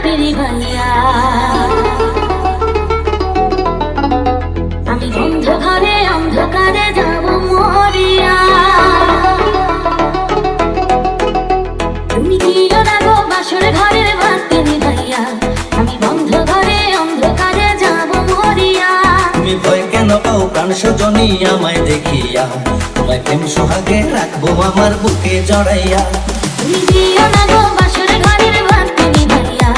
রাত্রি ভাইয়া আমি বন্ধ ঘরে অন্ধকারে যাব মরিয়া তুমি দিও না গো বাসর ঘরের রাত্রি ভাইয়া আমি বন্ধ ঘরে অন্ধকারে যাব মরিয়া তুমি ভয় কেন পাও প্রাণ সজনী আমায় দেখিয়া তোমায় প্রেম সোহাগে রাখবো আমার বুকে জড়াইয়া তুমি দিও না গো বাসর ঘরের রাত্রি ভাইয়া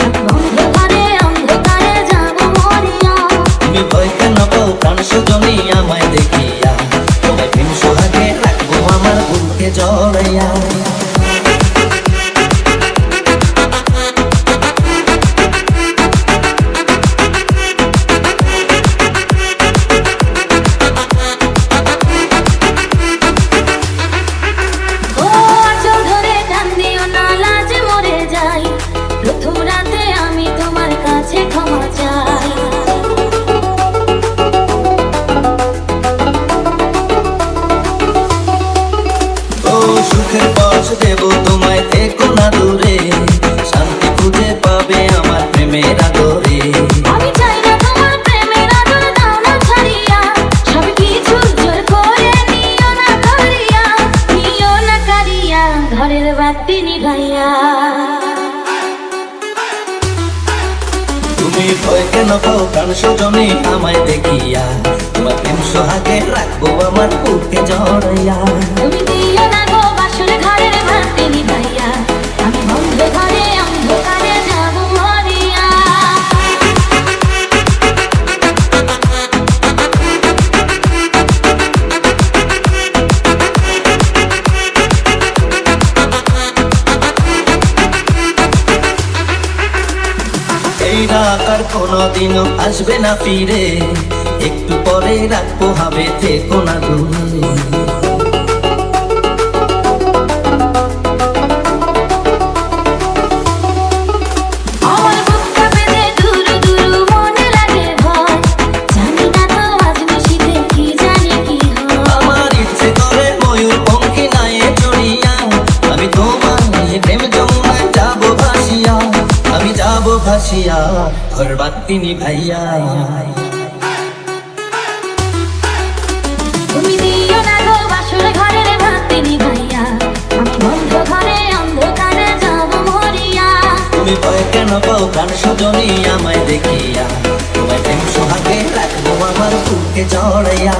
আমি বন্ধ ঘরে অন্ধকারে যাব মরিয়া তুমি ভয় কেন পাও প্রাণ সজনী আমায় দেখিয়া তোমায় প্রেম সোহাগে রাখবো আমার বুকে জড়াইয়া সুখের পথ দেব তোমায় থেকো না দূরে শান্তি খুঁজে পাবে আমার প্রেমের আদরে আমি চাই না তোমার প্রেমের আদর দাও না ছাড়িয়া সব কিছু জোর করে নিও না কারিয়া ঘরের বাতি নিভাইয়া তুমি ভয় কেন পাও প্রাণ সজনী আমায় দেখিয়া তোমার প্রেম সোহাগে রাখবো আমার বুকে জড়াইয়া তুমি দিও না গো বাসর ঘরের বাতি নিভাইয়া আমি বন্ধ ঘরে অন্ধকারে যাব মরিয়া এই রাত আর কোনোদিনও আসবে না ফিরে একটু পরে রাখবো হবে থেকো না দূরে আমার বুক কাঁপে যে দুরু দুরু মনে লাগে ভয় জানি না তো আজ নিশিতে কি জানি কি হয় আমার ইচ্ছে করে ময়ূর পঙ্খী নায়ে চড়িয়া আমি তোমার নিয়ে প্রেম যমুনায় যাবো ভাসিয়া আমি যাবো ভাসিয়া ঘর বাতি নিভাইয়া তুমি দিও না গো বাসর ঘরের বাতি নিভাইয়া আমি বন্ধ ঘরে অন্ধকারে যাব মরিয়া তুমি ভয় কেন পাও প্রাণ সজনী আমায় দেখিয়া তোমায় প্রেম সোহাগে রাখবো আমার বুকে জড়াইয়া